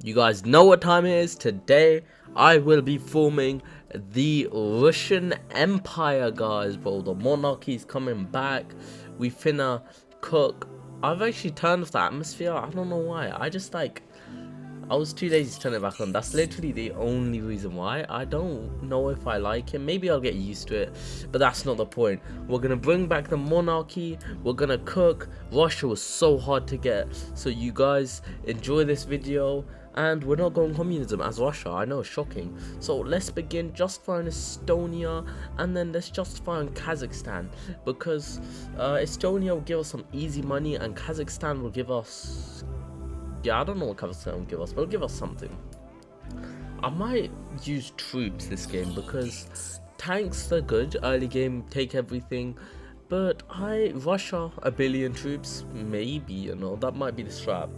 You guys know what time it is. Today I will be forming the Russian Empire, guys, bro. The monarchy's coming back. We finna cook. I've actually turned off the atmosphere. I don't know why. I was too lazy to turn it back on. That's literally the only reason why. I don't know if I like it. Maybe I'll get used to it, but that's not the point. We're gonna bring back the monarchy. We're gonna cook. Russia was so hard to get, so you guys enjoy this video. And we're not going communism as Russia. I know, shocking. So let's begin. Justifying Estonia, and then let's justify on Kazakhstan, because Estonia will give us some easy money, and Kazakhstan will give us, yeah, I don't know what Kazakhstan will give us, but it'll give us something. I might use troops this game because tanks are good. Early game, take everything. But Russia, 1 billion troops, maybe, you know, that might be the strat.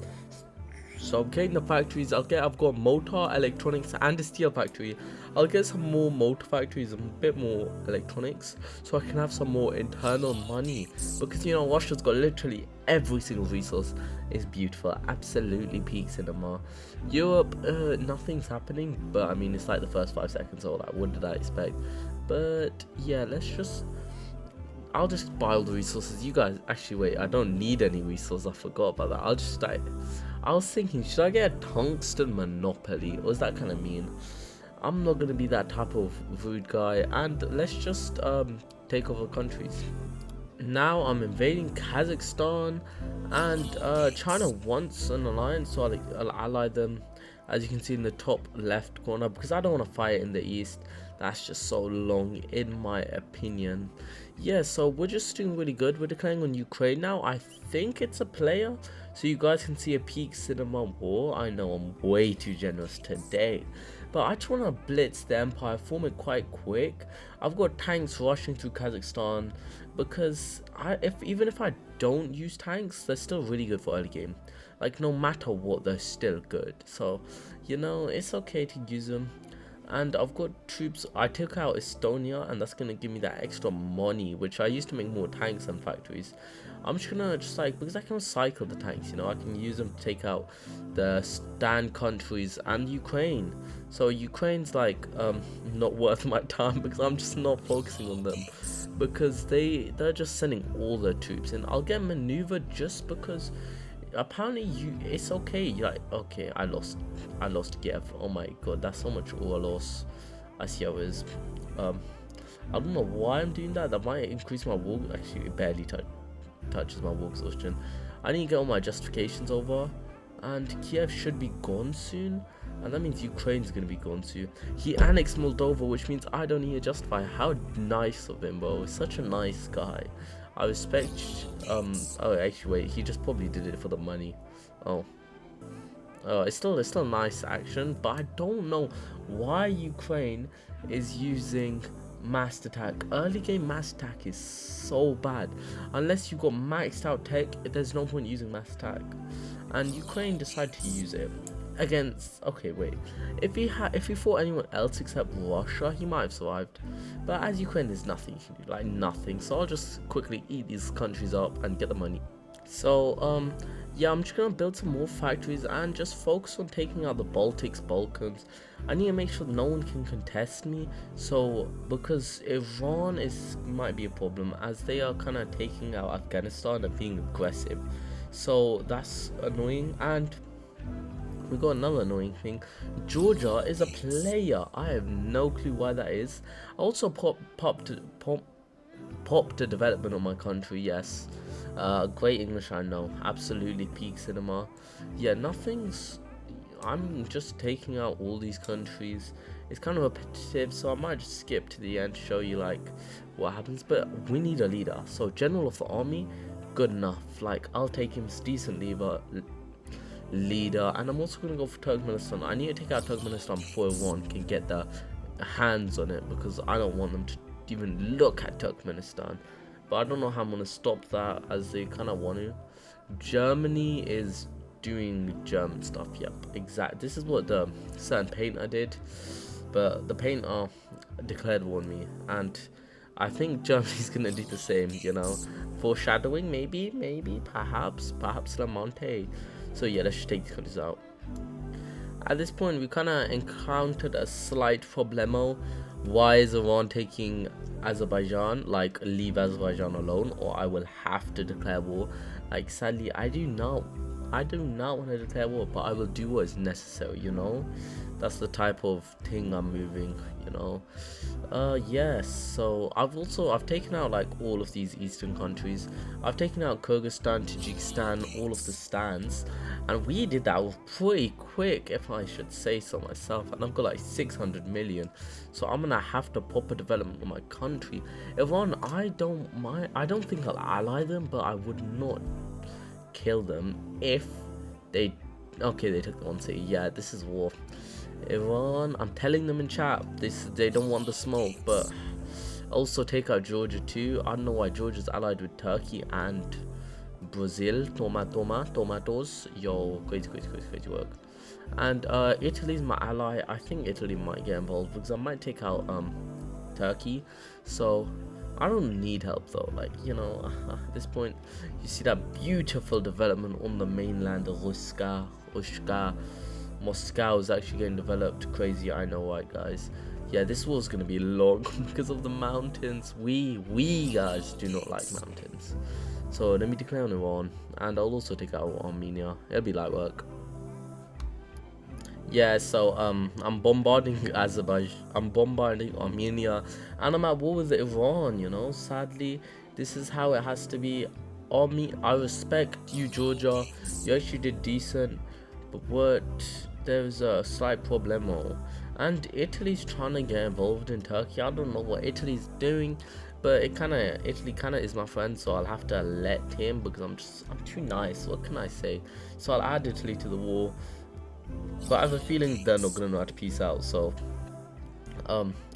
So I'm getting the factories. I've got motor, electronics, and a steel factory. I'll get some more motor factories and a bit more electronics, so I can have some more internal money. Because, you know, Russia's got literally every single resource. It's beautiful, absolutely peak cinema. Europe, nothing's happening, but I mean, it's like the first 5 seconds or like, what did I expect? But yeah, I'll just buy all the resources. You guys, actually wait, I don't need any resources, I forgot about that. I was thinking, should I get a tungsten monopoly, or is that kind of mean? I'm not gonna be that type of rude guy, and let's just take over countries. Now I'm invading Kazakhstan, and China wants an alliance, so I'll ally them, as you can see in the top left corner, because I don't want to fight in the east. That's just so long, in my opinion. Yeah, so we're just doing really good. We're declaring on Ukraine now. I think it's a player, so you guys can see a peak cinema war. I know I'm way too generous today, but I just want to blitz the empire, form it quite quick. I've got tanks rushing through Kazakhstan, because even if I don't use tanks, they're still really good for early game. Like, no matter what, they're still good. So, you know, it's okay to use them. And I've got troops. I took out Estonia, and that's gonna give me that extra money, which I used to make more tanks and factories. I'm just gonna because I can recycle the tanks, you know, I can use them to take out the stand countries and Ukraine. So Ukraine's like not worth my time, because I'm just not focusing on them, because they're just sending all their troops in. I'll get maneuver just because apparently it's okay. You're like, okay, I lost Kiev. Oh my god, that's so much ore loss. I see how it is. I don't know why I'm doing that. That might increase my war. Actually, it barely touches my war exhaustion. I need to get all my justifications over, and Kiev should be gone soon, and that means Ukraine's gonna be gone soon. He annexed Moldova, which means I don't need to justify. How nice of him, bro. He's such a nice guy. I respect. Oh, actually, wait. He just probably did it for the money. Oh, it's still nice action, but I don't know why Ukraine is using mass attack. Early game mass attack is so bad. Unless you got maxed out tech, there's no point using mass attack. And Ukraine decided to use it against. Okay, wait. If he fought anyone else except Russia, he might have survived. But as Ukraine, there's nothing you can do, like nothing. So I'll just quickly eat these countries up and get the money. So yeah, I'm just gonna build some more factories and just focus on taking out the Balkans. I need to make sure no one can contest me. So because Iran might be a problem, as they are kind of taking out Afghanistan and being aggressive. So that's annoying. And we got another annoying thing. Georgia is a player. I have no clue why that is. I also popped a development on my country. Yes, great English, I know. Absolutely peak cinema. Yeah, I'm just taking out all these countries. It's kind of repetitive, so I might just skip to the end to show you like what happens. But we need a leader. So general of the army, good enough. Like, I'll take him as decent leader, and I'm also gonna go for Turkmenistan. I need to take out Turkmenistan before Iran can get their hands on it, because I don't want them to even look at Turkmenistan. But I don't know how I'm gonna stop that, as they kind of want to. Germany is doing German stuff. Yep, exactly. This is what the certain painter did, but the painter declared war on me, and I think Germany's gonna do the same, you know. Foreshadowing, maybe, perhaps Lamonte. So yeah, let's just take these countries out. At this point, we kind of encountered a slight problemo. Why is Iran taking Azerbaijan? Like, leave Azerbaijan alone, or I will have to declare war. Like, sadly, I do not want to declare war, but I will do what is necessary, you know. That's the type of thing I'm moving, you know. Yes, so I've taken out like all of these eastern countries. I've taken out Kyrgyzstan, Tajikistan, all of the stands, and we did that pretty quick, if I should say so myself. And I've got like 600 million, so I'm gonna have to pop a development in my country. Iran, I don't think I'll ally them, but I would not kill them if they. Okay, they took the one city. Yeah, this is war. Iran, I'm telling them in chat, they don't want the smoke, but also take out Georgia too. I don't know why Georgia's allied with Turkey and Brazil. Tomatoes. Yo, crazy work. And Italy's my ally. I think Italy might get involved because I might take out Turkey. So I don't need help though. Like, you know, at this point, you see that beautiful development on the mainland, Ruska. Moscow is actually getting developed. Crazy, I know why, guys. Yeah, this war's gonna be long because of the mountains. We guys do not like mountains. So let me declare on Iran, and I'll also take out Armenia. It'll be light work. Yeah, so I'm bombarding Azerbaijan, I'm bombarding Armenia, and I'm at war with Iran, you know. Sadly, this is how it has to be. I respect you, Georgia. You actually did decent, but there's a slight problemo. And Italy's trying to get involved in Turkey. I don't know what Italy's doing, but Italy kinda is my friend, so I'll have to let him because I'm too nice. What can I say? So I'll add Italy to the war. But I have a feeling they're not gonna know how to peace out. So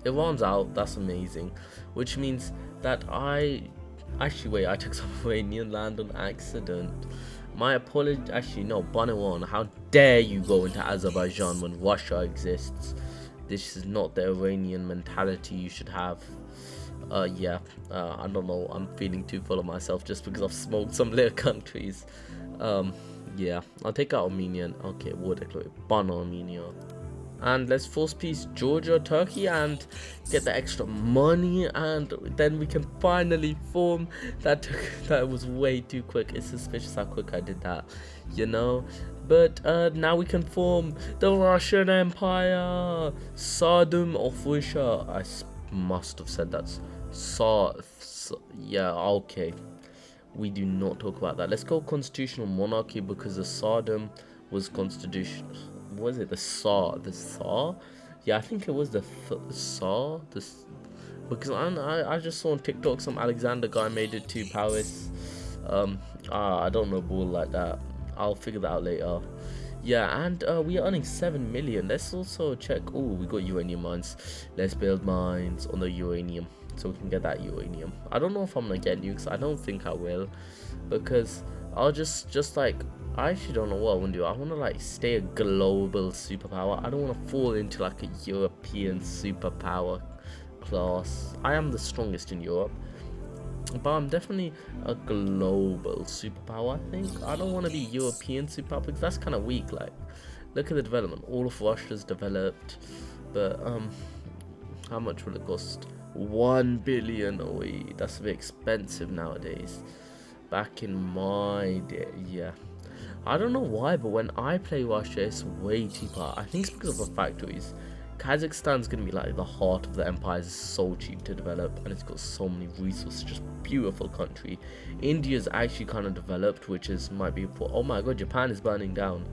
Iran's out. That's amazing, which means that I took some Iranian land on accident. My apology. Actually, no, Iran, how dare you go into Azerbaijan when Russia exists? This is not the Iranian mentality you should have. I don't know. I'm feeling too full of myself just because I've smoked some little countries. Yeah, I'll take out Armenian. Okay, war declared. Ban Armenia. And let's force peace Georgia, Turkey, and get the extra money, and then we can finally form. That was way too quick. It's suspicious how quick I did that, you know. But now we can form the Russian Empire, Tsardom of Russia. I must have said that. Yeah, okay. We do not talk about that. Let's go constitutional monarchy because the Tsardom was constitutional. Was it the Tsar? The Tsar? Yeah, I think it was the Tsar. Because I just saw on TikTok some Alexander guy made it to Paris. I don't know bull like that. I'll figure that out later. Yeah, and we are earning 7 million. Let's also check. Oh, we got uranium mines. Let's build mines on the uranium so we can get that uranium. I don't know if I'm gonna get nukes. I don't think I will, because I'll just like, I actually don't know what I want to do. I want to like stay a global superpower. I don't want to fall into like a European superpower class. I am the strongest in Europe, but I'm definitely a global superpower, I think. I don't want to be European superpower because that's kind of weak. Like, look at the development. All of Russia's developed, but how much will it cost? 1 billion. Oh, wait, that's a bit expensive nowadays. Back in my day, yeah. I don't know why, but when I play Russia, it's way cheaper. I think it's because of the factories. Kazakhstan's gonna be like the heart of the empire. It's so cheap to develop, and it's got so many resources. Just beautiful country. India's actually kind of developed, which might be for. Oh my god, Japan is burning down.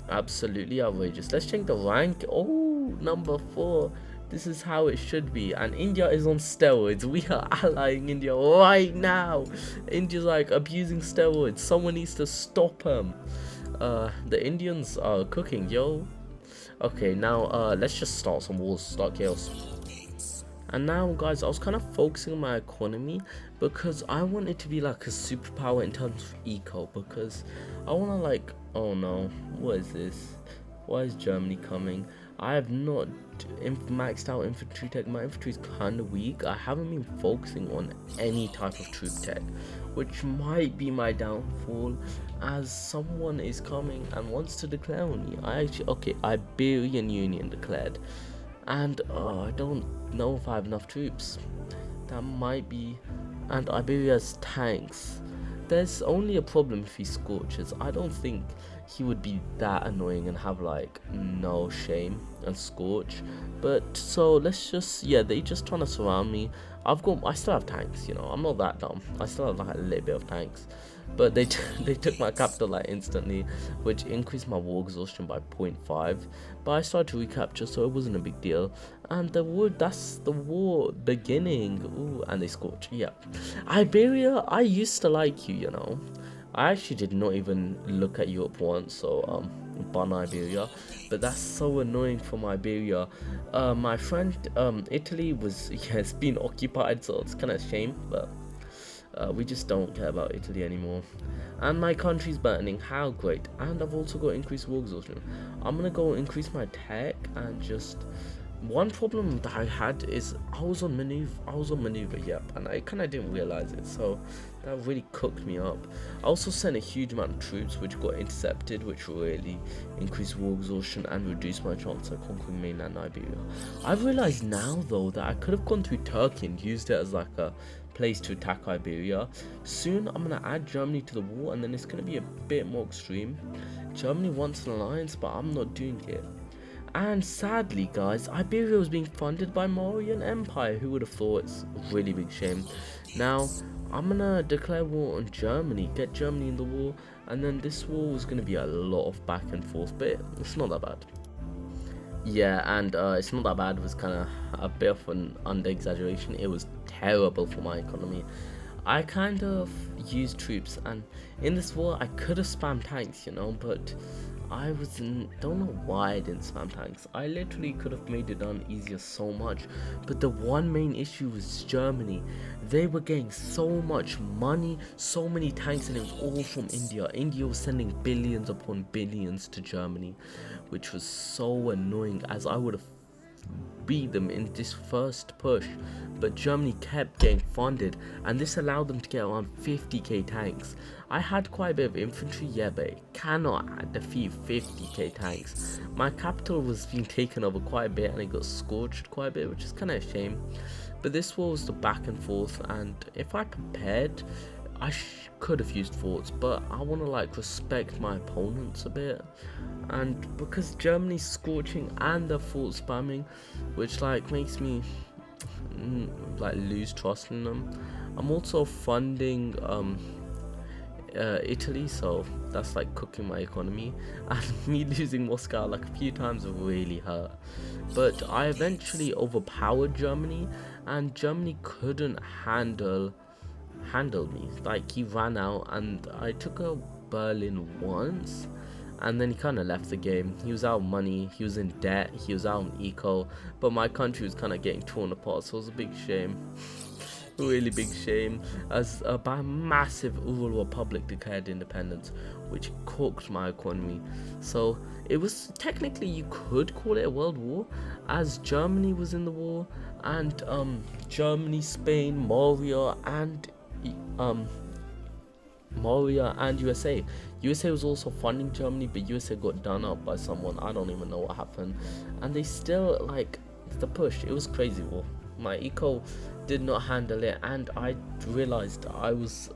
Absolutely outrageous. Let's check the rank. Oh, number 4. This is how it should be. And India is on steroids. We are allying India right now. India's like abusing steroids. Someone needs to stop them. The Indians are cooking, yo. Okay, now let's just start some wars, start chaos. And now, guys, I was kind of focusing on my economy because I want it to be like a superpower in terms of eco. Because I want to like, oh no, what is this? Why is Germany coming? I have not maxed out infantry tech. My infantry is kind of weak. I haven't been focusing on any type of troop tech, which might be my downfall, as someone is coming and wants to declare on me. Okay, Iberian Union declared, and I don't know if I have enough troops. That might be, and Iberia's tanks. There's only a problem if he scorches. I don't think he would be that annoying and have like no shame and scorch. But so let's just, yeah, they just trying to surround me. I still have tanks, you know, I'm not that dumb. I still have like a little bit of tanks, but they they took my capital like instantly, which increased my war exhaustion by 0.5. But I started to recapture, so it wasn't a big deal. And that's the war beginning. Ooh, and they scorch. Yeah, Iberia, I used to like you, you know. I actually did not even look at Europe once, so ban Iberia. But that's so annoying from Iberia. My friend Italy was, yeah, it's been occupied, so it's kind of a shame, but we just don't care about Italy anymore. And my country's burning. How great. And I've also got increased war exhaustion. I'm gonna go increase my tech and just, one problem that I had is I was on maneuver, yep, and I kind of didn't realize it, so that really cooked me up. I also sent a huge amount of troops which got intercepted, which really increased war exhaustion and reduced my chance of conquering mainland Iberia. I've realized now though that I could have gone through Turkey and used it as like a place to attack Iberia. Soon I'm gonna add Germany to the war, and then it's gonna be a bit more extreme. Germany wants an alliance, but I'm not doing it. And sadly, guys, Iberia was being funded by Mauryan Empire. Who would have thought? It's a really big shame. Now, I'm gonna declare war on Germany, get Germany in the war, and then this war was gonna be a lot of back and forth, but it's not that bad. Yeah, and it's not that bad. It was kind of a bit of an under-exaggeration. It was terrible for my economy. I kind of used troops, and in this war, I could have spammed tanks, you know, but I don't know why I didn't spam tanks. I literally could have made it done easier so much, but the one main issue was Germany. They were getting so much money, so many tanks, and it was all from India. India was sending billions upon billions to Germany, which was so annoying, as I would have beat them in this first push, but Germany kept getting funded, and this allowed them to get around 50k tanks. I had quite a bit of infantry, yeah, but it cannot defeat 50k tanks. My capital was being taken over quite a bit, and it got scorched quite a bit, which is kind of a shame. But this war was the back and forth, and if I prepared, I could have used forts, but I want to like respect my opponents a bit. And because Germany's scorching and the fort spamming, which like makes me like lose trust in them. I'm also funding Italy, so that's like cooking my economy, and me losing Moscow like a few times really hurt. But I eventually overpowered Germany, and Germany couldn't handle me. Like, he ran out, and I took a Berlin once, and then he kind of left the game. He was out of money, he was in debt, he was out on eco, but my country was kind of getting torn apart, so it was a big shame. Really big shame, as a massive Ural Republic declared independence, which cooked my economy. So it was technically, you could call it a world war, as Germany was in the war, and Germany, Spain, Moria, and USA. USA was also funding Germany, but USA got done up by someone. I don't even know what happened, and they still like the push. It was crazy war. My eco did not handle it, and I realized I was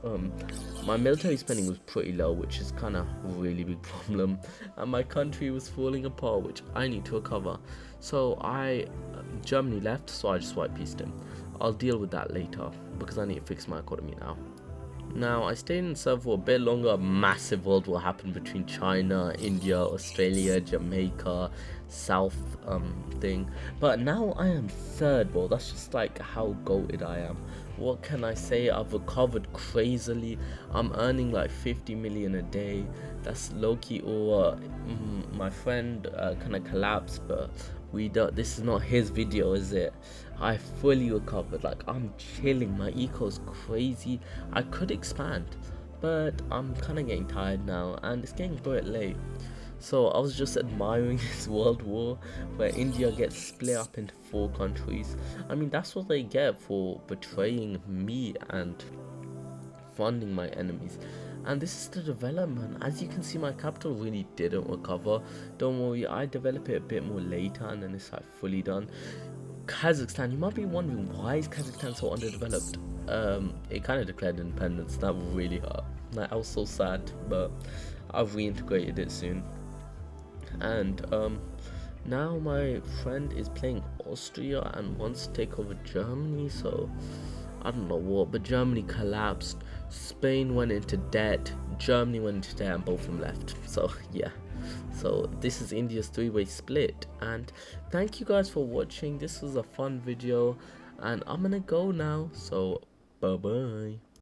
my military spending was pretty low, which is kind of a really big problem, and my country was falling apart, which I need to recover. So Germany left, so I just white pieced him. I'll deal with that later because I need to fix my economy now. Now, I stayed in server for a bit longer. A massive world war happened between China, India, Australia, Jamaica, South thing. But now I am third, bro. That's just like how goated I am. What can I say? I've recovered crazily. I'm earning like 50 million a day. That's low-key, or my friend kind of collapsed, but this is not his video, is it? I fully recovered. Like, I'm chilling. My eco's crazy. I could expand, but I'm kind of getting tired now, and it's getting a bit late. So I was just admiring this world war where India gets split up into 4 countries. I mean, that's what they get for betraying me and funding my enemies. And this is the development. As you can see, my capital really didn't recover. Don't worry, I develop it a bit more later and then it's like fully done. Kazakhstan, you might be wondering, why is Kazakhstan so underdeveloped? It kind of declared independence. That really hurt. Like, I was so sad, but I've reintegrated it soon. And now my friend is playing Austria and wants to take over Germany, so I don't know what, but Germany collapsed, Spain went into debt, Germany went into debt, and both of them left. So yeah, so this is India's 3-way split. And thank you guys for watching. This was a fun video and I'm gonna go now, so bye bye.